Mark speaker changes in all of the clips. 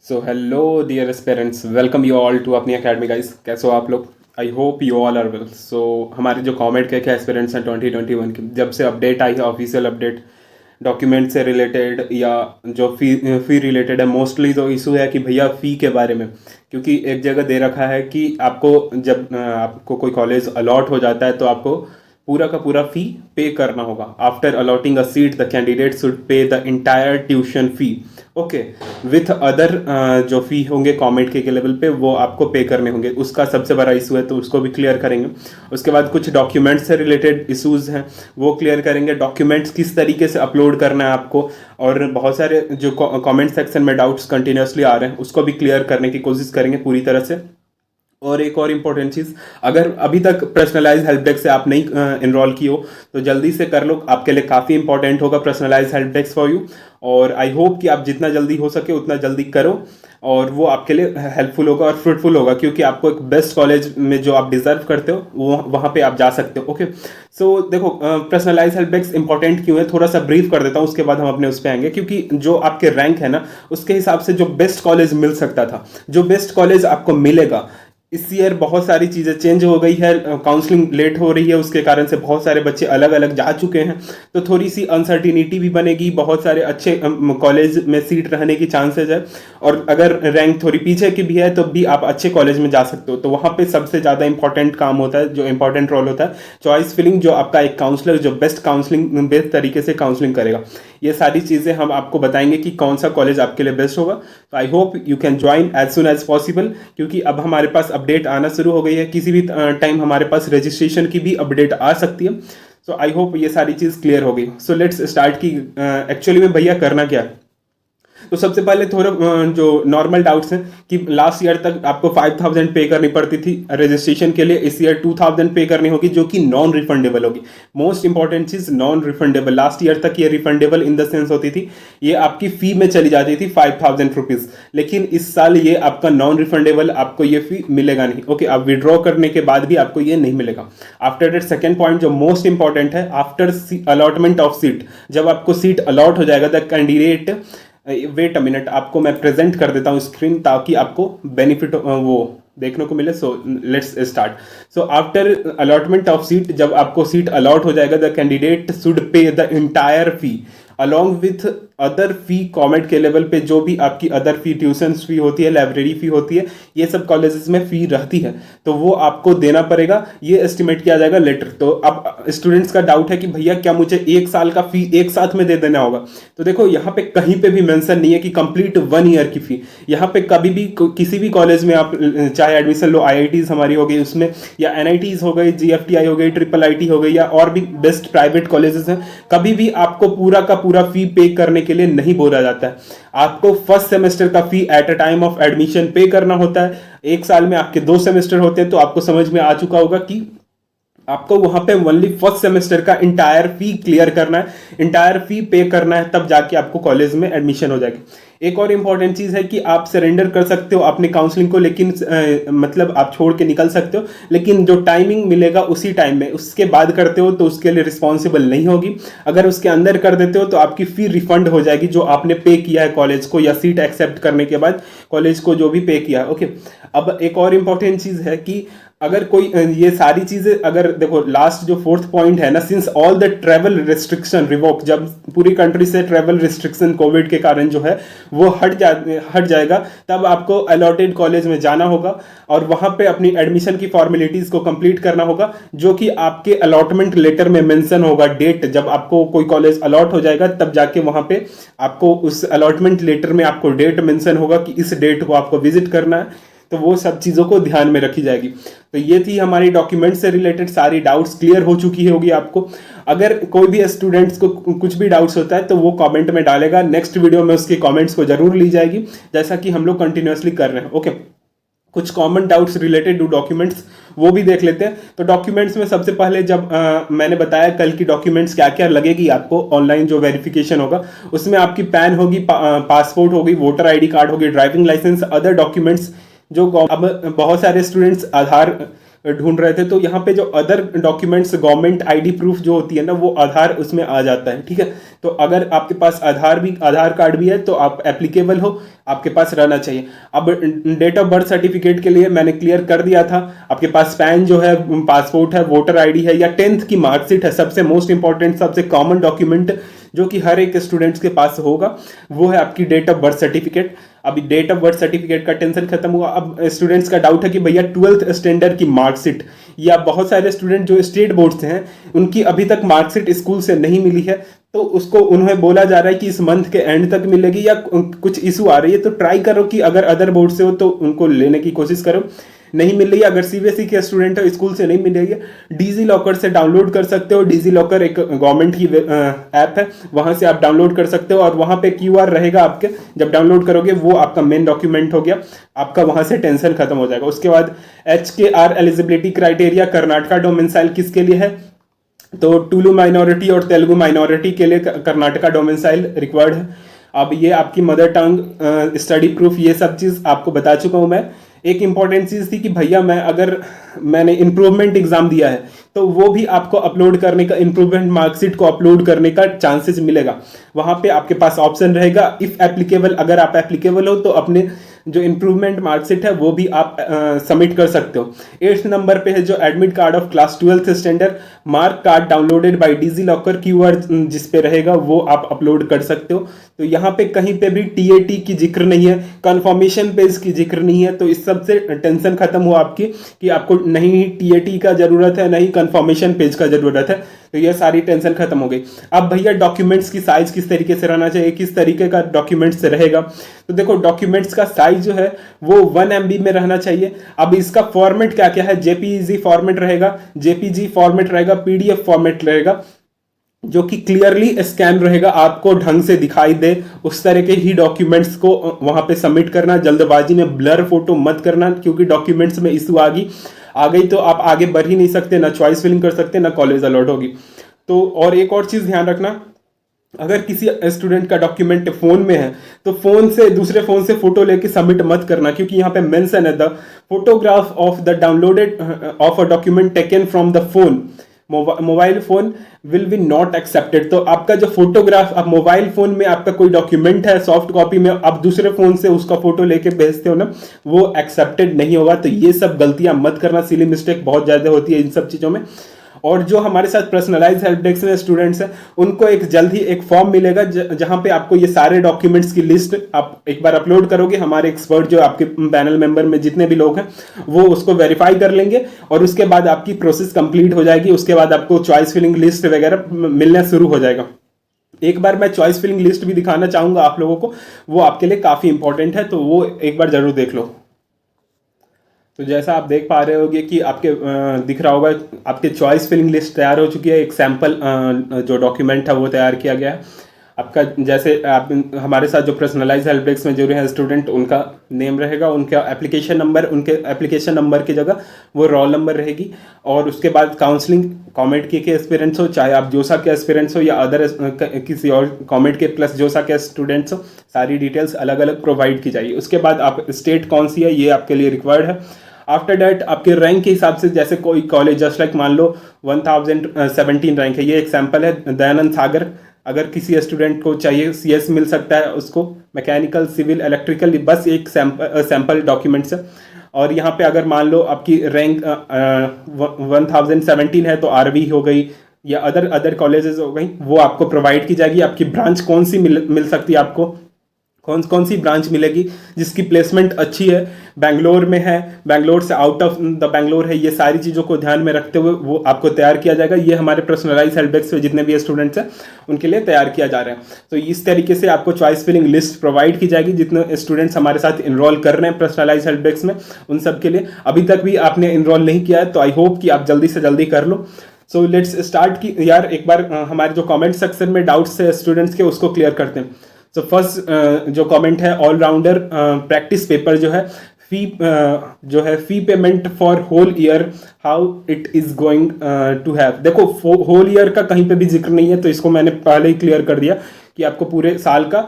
Speaker 1: So hello dear aspirants, welcome you all to अपनी academy guys. कैसे हो आप लोग? I hope you all are well. So हमारे जो कॉमेड के एस्पिरेंट्स हैं 2021 की, जब से अपडेट आई है, ऑफिशियल अपडेट डॉक्यूमेंट से रिलेटेड या जो फ़ी रिलेटेड है, मोस्टली तो इशू है कि भैया फ़ी के बारे में। क्योंकि एक जगह दे रखा है कि आपको जब आपको कोई कॉलेज अलॉट हो जाता है तो आपको पूरा का पूरा फ़ी पे करना होगा। After allotting a seat the candidate should pay the entire tuition fee, okay, with other जो फ़ी होंगे कॉमेड के लेवल पे वो आपको पे करने होंगे। उसका सबसे बड़ा इशू है तो उसको भी क्लियर करेंगे। उसके बाद कुछ डॉक्यूमेंट्स से रिलेटेड इश्यूज हैं वो क्लियर करेंगे। डॉक्यूमेंट्स किस तरीके से अपलोड करना है आपको, और बहुत सारे जो कमेंट सेक्शन में डाउट्स कंटिन्यूसली आ रहे हैं उसको भी क्लियर करने की कोशिश करेंगे पूरी तरह से। और एक और इम्पोर्टेंट चीज़, अगर अभी तक पर्सनलाइज हेल्प डेस्क से आप नहीं इनरोल की हो तो जल्दी से कर लो, आपके लिए काफ़ी इंपॉर्टेंट होगा personalize help desk for you. और आई होप कि आप जितना जल्दी हो सके उतना जल्दी करो, और वो आपके लिए हेल्पफुल होगा और फ्रूटफुल होगा, क्योंकि आपको एक बेस्ट कॉलेज में जो आप डिजर्व करते हो वो वहाँ पे आप जा सकते हो। ओके, सो देखो, पर्सनलाइज हेल्प डेस्क इंपॉर्टेंट क्यों है थोड़ा सा ब्रीफ कर देता हूँ, उसके बाद हम अपने उस पर आएंगे। क्योंकि जो आपके रैंक है ना, उसके हिसाब से जो बेस्ट कॉलेज मिल सकता था, जो बेस्ट कॉलेज आपको मिलेगा, इस ईयर बहुत सारी चीज़ें चेंज हो गई है। काउंसलिंग लेट हो रही है, उसके कारण से बहुत सारे बच्चे अलग अलग जा चुके हैं, तो थोड़ी सी अनसर्टिनिटी भी बनेगी। बहुत सारे अच्छे कॉलेज में सीट रहने की चांसेस है, और अगर रैंक थोड़ी पीछे की भी है तो भी आप अच्छे कॉलेज में जा सकते हो। तो वहाँ पे सबसे ज़्यादा इंपॉर्टेंट काम होता है, जो इंपॉर्टेंट रोल होता है चॉइस फिलिंग, जो आपका एक काउंसलर जो बेस्ट काउंसलिंग बेस्ट तरीके से काउंसलिंग करेगा। ये सारी चीज़ें हम आपको बताएंगे कि कौन सा कॉलेज आपके लिए बेस्ट होगा। तो I hope you can join as soon as possible, क्योंकि अब हमारे पास अपडेट आना शुरू हो गई है। किसी भी टाइम हमारे पास रजिस्ट्रेशन की भी अपडेट आ सकती है। सो आई होप ये सारी चीज़ क्लियर हो गई। सो लेट्स स्टार्ट की एक्चुअली में भैया करना क्या है। तो सबसे पहले थोड़ा जो नॉर्मल डाउट्स हैं कि लास्ट ईयर तक आपको 5000 पे करनी पड़ती थी रजिस्ट्रेशन के लिए, इस ईयर 2000 पे करनी होगी, जो कि नॉन रिफंडेबल होगी। मोस्ट इंपॉर्टेंट चीज, नॉन रिफंडेबल। लास्ट ईयर तक ये रिफंडेबल इन द सेंस होती थी, ये आपकी फी में चली जाती थी 5000 रुपीज, लेकिन इस साल ये आपका नॉन रिफंडेबल, आपको ये फी मिलेगा नहीं। ओके, आप विड्रॉ करने के बाद भी आपको ये नहीं मिलेगा। आफ्टर दैट सेकेंड पॉइंट जो मोस्ट इंपॉर्टेंट है, आफ्टर अलॉटमेंट ऑफ सीट, जब आपको सीट अलॉट हो जाएगा the candidate, wait a minute, आपको मैं प्रेजेंट कर देता हूँ स्क्रीन ताकि आपको बेनिफिट वो देखने को मिले। So let's start. So after allotment of seat, जब आपको सीट अलॉट हो जाएगा, the candidate should pay the entire fee along with other fee. COMEDK के लेवल पे जो भी आपकी अदर फी, ट्यूशन फी होती है, लाइब्रेरी फी होती है, ये सब कॉलेजेस में फी रहती है, तो वो आपको देना पड़ेगा। ये एस्टिमेट किया जाएगा लेटर। तो अब स्टूडेंट्स का डाउट है कि भैया क्या मुझे एक साल का फी एक साथ में दे देना होगा? तो देखो, यहाँ पे कहीं पे भी मेंशन नहीं है कि कंप्लीट 1 ईयर की फी। यहाँ पे कभी भी किसी भी कॉलेज में आप चाहे एडमिशन लो, आईआईटीज हमारी हो गई उसमें, या एनआईटीज हो गई, जीएफटीआई हो गई, ट्रिपल आईटी हो गई, या और भी बेस्ट प्राइवेट कॉलेजेस हैं, कभी भी आपको पूरा का पूरा फी पे करने के लिए नहीं बोला जाता है। आपको फर्स्ट सेमेस्टर का fee at a time of admission pay करना होता है। एक साल में आपके 2 सेमेस्टर होते हैं, तो आपको समझ में आ चुका होगा कि आपको वहां पे ओनली फर्स्ट सेमेस्टर का इंटायर फी क्लियर करना है, इंटायर फी पे करना है, तब जाके आपको कॉलेज में एडमिशन हो जाएगी। एक और इंपॉर्टेंट चीज है कि आप सरेंडर कर सकते हो अपने काउंसलिंग को, लेकिन मतलब आप छोड़ के निकल सकते हो, लेकिन जो टाइमिंग मिलेगा उसी टाइम में, उसके बाद करते हो तो उसके लिए रिस्पॉन्सिबल नहीं होगी। अगर उसके अंदर कर देते हो तो आपकी फी रिफंड हो जाएगी, जो आपने पे किया है कॉलेज को, या सीट एक्सेप्ट करने के बाद कॉलेज को जो भी पे किया है। ओके, अब एक और इंपॉर्टेंट चीज है कि अगर कोई ये सारी चीजें, अगर देखो लास्ट जो फोर्थ पॉइंट है ना, since all the travel restriction revoke, जब पूरी कंट्री से ट्रेवल रिस्ट्रिक्शन कोविड के कारण जो है वो हट जाएगा, तब आपको अलॉटेड कॉलेज में जाना होगा और वहां पे अपनी एडमिशन की फॉर्मेलिटीज को कंप्लीट करना होगा, जो कि आपके अलॉटमेंट लेटर में मेंशन होगा। डेट, जब आपको कोई कॉलेज अलॉट हो जाएगा तब जाके वहां पे आपको उस अलॉटमेंट लेटर में आपको डेट मेंशन होगा कि इस डेट को आपको विजिट करना है। तो वो सब चीज़ों को ध्यान में रखी जाएगी। तो ये थी हमारी डॉक्यूमेंट से रिलेटेड सारी डाउट्स क्लियर हो चुकी होगी आपको। अगर कोई भी स्टूडेंट्स को कुछ भी डाउट्स होता है तो वो कमेंट में डालेगा, नेक्स्ट वीडियो में उसके कमेंट्स को जरूर ली जाएगी, जैसा कि हम लोग कंटिन्यूसली कर रहे हैं। ओके, कुछ common doubts related to documents वो भी देख लेते हैं। तो डॉक्यूमेंट्स में सबसे पहले, जब मैंने बताया कल की डॉक्यूमेंट्स क्या क्या लगेगी आपको, ऑनलाइन जो वेरिफिकेशन होगा उसमें आपकी पैन होगी, पासपोर्ट होगी, वोटर आईडी कार्ड होगी, ड्राइविंग लाइसेंस, अदर डॉक्यूमेंट्स जो अब बहुत सारे स्टूडेंट्स आधार ढूंढ रहे थे, तो यहाँ पे जो other documents, government ID proof जो होती है ना, वो आधार उसमें आ जाता है, ठीक है। तो अगर आपके पास आधार कार्ड भी है तो आप एप्लीकेबल हो, आपके पास रहना चाहिए। अब डेट ऑफ बर्थ सर्टिफिकेट के लिए मैंने क्लियर कर दिया था, आपके पास पैन जो है, पासपोर्ट है, वोटर आईडी है, या 10th की मार्कशीट है। सबसे मोस्ट इंपॉर्टेंट, सबसे कॉमन डॉक्यूमेंट जो कि हर एक स्टूडेंट्स के पास होगा, वो है आपकी डेट ऑफ बर्थ सर्टिफिकेट। अभी डेट ऑफ बर्थ सर्टिफिकेट का टेंशन खत्म हुआ। अब स्टूडेंट्स का डाउट है कि भैया 12th स्टैंडर्ड की मार्कशीट, या बहुत सारे स्टूडेंट जो स्टेट बोर्ड से हैं उनकी अभी तक मार्कशीट स्कूल से नहीं मिली है, तो उसको उन्हें बोला जा रहा है कि इस मंथ के एंड तक मिलेगी, या कुछ इशू आ रही है। तो ट्राई करो कि अगर अदर बोर्ड से हो तो उनको लेने की कोशिश करो। नहीं मिल रही है, अगर सीबीएसई के स्टूडेंट है, स्कूल से नहीं मिल रही है, डिजी लॉकर से डाउनलोड कर सकते हो। डिजी लॉकर एक गवर्नमेंट की ऐप है, वहां से आप डाउनलोड कर सकते हो, और वहां पे क्यूआर रहेगा आपके, जब डाउनलोड करोगे वो आपका मेन डॉक्यूमेंट हो गया आपका, वहां से टेंशन खत्म हो जाएगा। उसके बाद HKR eligibility criteria, Karnataka domicile किसके लिए है, तो टुलु माइनॉरिटी और तेलुगु माइनॉरिटी के लिए कर्नाटका डोमिसाइल रिक्वायर्ड है। अब ये आपकी मदर टंग, स्टडी प्रूफ, ये सब चीज़ आपको बता चुका हूँ मैं। एक इंपॉर्टेंट चीज़ थी कि भैया मैंने इम्प्रूवमेंट एग्जाम दिया है, तो वो भी आपको अपलोड करने का, इम्प्रूवमेंट मार्कशीट को अपलोड करने का चांसेस मिलेगा। वहाँ पे आपके पास ऑप्शन रहेगा इफ़ एप्लीकेबल, अगर आप एप्लीकेबल हो तो अपने जो इम्प्रूवमेंट मार्कशीट है वो भी आप सबमिट कर सकते हो। 8th नंबर पे है जो admit card of class 12th standard, mark card downloaded by DigiLocker, QR जिस पे रहेगा वो आप अपलोड कर सकते हो। तो यहाँ पे कहीं पे भी टीएटी की जिक्र नहीं है, कंफर्मेशन पेज की जिक्र नहीं है, तो इस सब से टेंशन खत्म हुआ आपकी कि आपको नहीं टीएटी का जरूरत है, नहीं कंफर्मेशन पेज का जरूरत है। तो ये सारी टेंशन खत्म हो गई। अब भैया डॉक्यूमेंट्स की साइज किस तरीके से रहना चाहिए, किस तरीके का डॉक्यूमेंट्स रहेगा, तो देखो डॉक्यूमेंट्स का साइज जो है वो 1 MB में रहना चाहिए। अब इसका फॉर्मेट क्या क्या है, जेपीजी फॉर्मेट रहेगा, जेपीजी फॉर्मेट रहेगा, पीडीएफ फॉर्मेट रहेगा, जो कि क्लियरली स्कैन रहेगा, आपको ढंग से दिखाई दे, उस तरह के ही डॉक्यूमेंट्स को वहां पे सबमिट करना। जल्दबाजी में ब्लर फोटो मत करना, क्योंकि डॉक्यूमेंट्स में इशू आ गई तो आप आगे बढ़ ही नहीं सकते, ना चॉइस फिलिंग कर सकते, ना कॉलेज अलॉट होगी। तो और एक और चीज़ ध्यान रखना, अगर किसी स्टूडेंट का डॉक्यूमेंट फोन में है तो फोन से, दूसरे फोन से फोटो लेके सबमिट मत करना, क्योंकि यहाँ पे मेंशन है the photograph of the downloaded of a document taken from the phone, mobile phone will be not accepted. तो आपका जो फोटोग्राफ, आप मोबाइल फोन में आपका कोई डॉक्यूमेंट है सॉफ्ट कॉपी में, आप दूसरे फोन से उसका फोटो लेके भेजते हो ना, वो एक्सेप्टेड नहीं होगा। तो ये सब गलतियां मत करना, सिली मिस्टेक बहुत ज्यादा होती है इन सब चीजों में। और जो हमारे साथ पर्सनलाइज हेल्प डेस्क में स्टूडेंट्स हैं, उनको एक जल्द ही एक फॉर्म मिलेगा जहां पे आपको ये सारे डॉक्यूमेंट्स की लिस्ट आप एक बार अपलोड करोगे, हमारे एक्सपर्ट जो आपके पैनल मेंबर में जितने भी लोग हैं वो उसको वेरीफाई कर लेंगे, और उसके बाद आपकी प्रोसेस कंप्लीट हो जाएगी। उसके बाद आपको चॉइस फिलिंग लिस्ट वगैरह मिलना शुरू हो जाएगा। एक बार मैं चॉइस फिलिंग लिस्ट भी दिखाना चाहूंगा आप लोगों को, वो आपके लिए काफ़ी इंपॉर्टेंट है, तो वो एक बार जरूर देख लो। तो जैसा आप देख पा रहे होगे कि आपके दिख रहा होगा, आपके चॉइस फिलिंग लिस्ट तैयार हो चुकी है। एक सैम्पल जो डॉक्यूमेंट है वो तैयार किया गया है आपका। जैसे आप हमारे साथ जो पर्सनलाइज हेल्प डेस्क में जुड़े हैं स्टूडेंट, उनका नेम रहेगा, उनका एप्लीकेशन नंबर, उनके एप्लीकेशन नंबर की जगह वो रोल नंबर रहेगी, और उसके बाद काउंसलिंग कॉमेड के एस्पिरेंट्स हो, चाहे आप जोसा के एस्पिरेंट्स हो या अदर किसी और कॉमेड के प्लस जोसा के स्टूडेंट्स हो, सारी डिटेल्स अलग अलग प्रोवाइड की जाएगी। उसके बाद आप स्टेट कौन सी है ये आपके लिए रिक्वायर्ड है। आफ्टर डैट आपके रैंक के हिसाब से, जैसे कोई कॉलेज जस्ट लाइक मान लो 1017 रैंक है, ये एक सैंपल है दयानंद सागर। अगर किसी स्टूडेंट को चाहिए CS मिल सकता है उसको, मैकेनिकल, सिविल, इलेक्ट्रिकल, बस एक सैंपल डॉक्यूमेंट्स है। और यहाँ पे अगर मान लो आपकी रैंक 1017 है तो RV हो गई या अदर कॉलेजेस हो गई, वो आपको प्रोवाइड की जाएगी। आपकी ब्रांच कौन सी मिल सकती है आपको, कौन सी ब्रांच मिलेगी जिसकी प्लेसमेंट अच्छी है, बैंगलोर में है, बैंगलोर से आउट ऑफ द बैंगलोर है, ये सारी चीज़ों को ध्यान में रखते हुए वो आपको तैयार किया जाएगा। ये हमारे पर्सनलाइज हेल्प डेस्क में जितने भी स्टूडेंट्स हैं उनके लिए तैयार किया जा रहा है। तो इस तरीके से आपको चॉइस फिलिंग लिस्ट प्रोवाइड की जाएगी। जितने स्टूडेंट्स हमारे साथ इनरोल कर रहे हैं पर्सनलाइज हेल्प डेस्क में, उन सब के लिए, अभी तक भी आपने इनरोल नहीं किया है तो आई होप कि आप जल्दी से जल्दी कर लो। सो लेट्स स्टार्ट की यार, एक बार हमारे जो कॉमेंट सेक्शन में डाउट्स है स्टूडेंट्स के उसको क्लियर करते हैं। तो फर्स्ट जो कमेंट है, ऑलराउंडर प्रैक्टिस पेपर जो है, fee payment for whole year, how it is going to have. देखो होल ईयर का कहीं पे भी जिक्र नहीं है, तो इसको मैंने पहले ही क्लियर कर दिया कि आपको पूरे साल का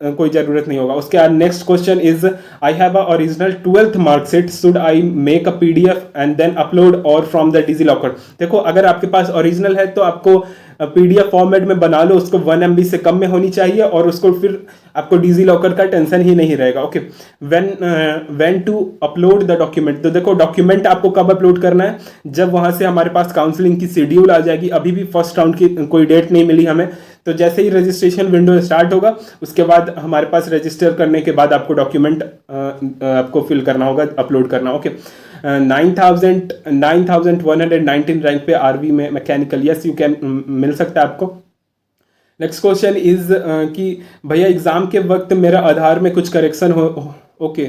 Speaker 1: कोई ज़रूरत नहीं होगा। उसके बाद next question is, I have a original 12th marksheet, should I make a PDF and then upload और फ्रॉम द डिजी लॉकर। देखो अगर आपके पास ओरिजिनल है तो आपको PDF फॉर्मेट में बना लो, उसको 1 MB से कम में होनी चाहिए और उसको फिर आपको डिजी लॉकर का टेंशन ही नहीं रहेगा। Okay, when to upload the document, तो देखो डॉक्यूमेंट आपको कब अपलोड करना है, जब वहां से हमारे पास काउंसलिंग की शेड्यूल आ जाएगी। अभी भी फर्स्ट राउंड की कोई डेट नहीं मिली हमें, तो जैसे ही रजिस्ट्रेशन विंडो स्टार्ट होगा उसके बाद हमारे पास रजिस्टर करने के बाद आपको डॉक्यूमेंट आपको फिल करना होगा, अपलोड करना। ओके, 9119 रैंक पे RV में मैकेनिकल, यस यू कैन, मिल सकता है आपको। नेक्स्ट क्वेश्चन इज कि भैया एग्जाम के वक्त मेरा आधार में कुछ करेक्शन ओके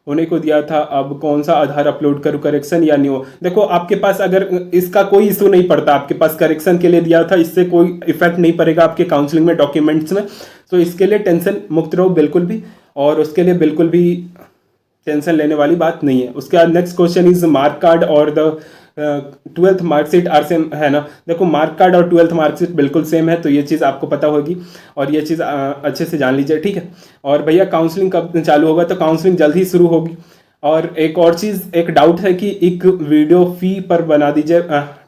Speaker 1: होने को दिया था, अब कौन सा आधार अपलोड करूँ, करेक्शन या न्यू। देखो आपके पास अगर इसका कोई इशू नहीं पड़ता, आपके पास करेक्शन के लिए दिया था, इससे कोई इफेक्ट नहीं पड़ेगा आपके काउंसलिंग में, डॉक्यूमेंट्स में, तो इसके लिए टेंशन मुक्त रहो बिल्कुल भी, और उसके लिए बिल्कुल भी टेंशन लेने वाली बात नहीं है। उसके बाद next question is, mark card और the 12th marksheet are same, है ना। देखो मार्क कार्ड और 12th मार्कशीट बिल्कुल सेम है, तो ये चीज़ आपको पता होगी और ये चीज़ अच्छे से जान लीजिए, ठीक है। और भैया काउंसलिंग कब चालू होगा, तो काउंसलिंग जल्द ही शुरू होगी। और एक और चीज़, एक डाउट है कि एक वीडियो फी पर बना दीजिए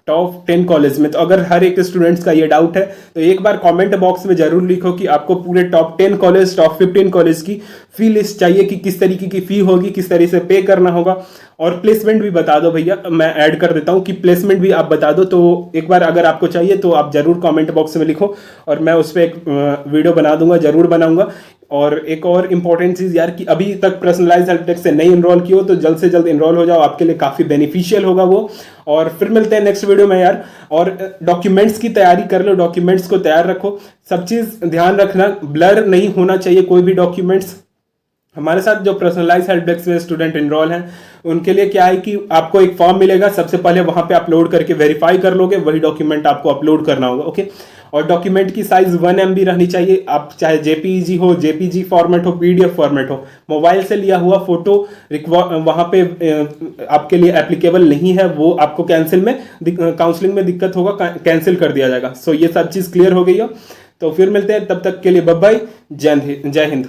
Speaker 1: टॉप 10 कॉलेज में। तो अगर हर एक स्टूडेंट्स का ये डाउट है तो एक बार कमेंट बॉक्स में जरूर लिखो कि आपको पूरे टॉप 10 कॉलेज, टॉप 15 कॉलेज की फी लिस्ट चाहिए कि किस तरीके की फी होगी, किस तरीके से पे करना होगा, और प्लेसमेंट भी बता दो भैया, मैं ऐड कर देता हूँ कि प्लेसमेंट भी आप बता दो। तो एक बार अगर आपको चाहिए तो आप जरूर कमेंट बॉक्स में लिखो और मैं उस पर एक वीडियो बना दूंगा, जरूर बनाऊंगा। और एक और इंपॉर्टेंट चीज़ यार, कि अभी तक पर्सनलाइज हेल्प डेस्क से नहीं इनरोल की हो तो जल्द से जल्द इनरोल हो जाओ, आपके लिए काफ़ी बेनिफिशियल होगा वो। और फिर मिलते हैं नेक्स्ट वीडियो में यार। और डॉक्यूमेंट्स की तैयारी कर लो, डॉक्यूमेंट्स को तैयार रखो, सब चीज़ ध्यान रखना, ब्लर नहीं होना चाहिए कोई भी डॉक्यूमेंट्स। हमारे साथ जो पर्सनलाइज हेल्प डेस्क में स्टूडेंट इनरोल हैं उनके लिए क्या है कि आपको एक फॉर्म मिलेगा, सबसे पहले वहां पे अपलोड करके वेरीफाई कर लोगे, वही डॉक्यूमेंट आपको अपलोड करना होगा। ओके, और डॉक्यूमेंट की साइज 1 MB रहनी चाहिए, आप चाहे JPEG हो, JPG फॉर्मेट हो, PDF फॉर्मेट हो। मोबाइल से लिया हुआ फोटो वहां पे आपके लिए एप्लीकेबल नहीं है, वो आपको कैंसिल में, काउंसलिंग में दिक्कत होगा, कैंसिल कर दिया जाएगा। सो ये सब चीज़ क्लियर हो गई हो, तो फिर मिलते हैं, तब तक के लिए बाय बाय, जय हिंद।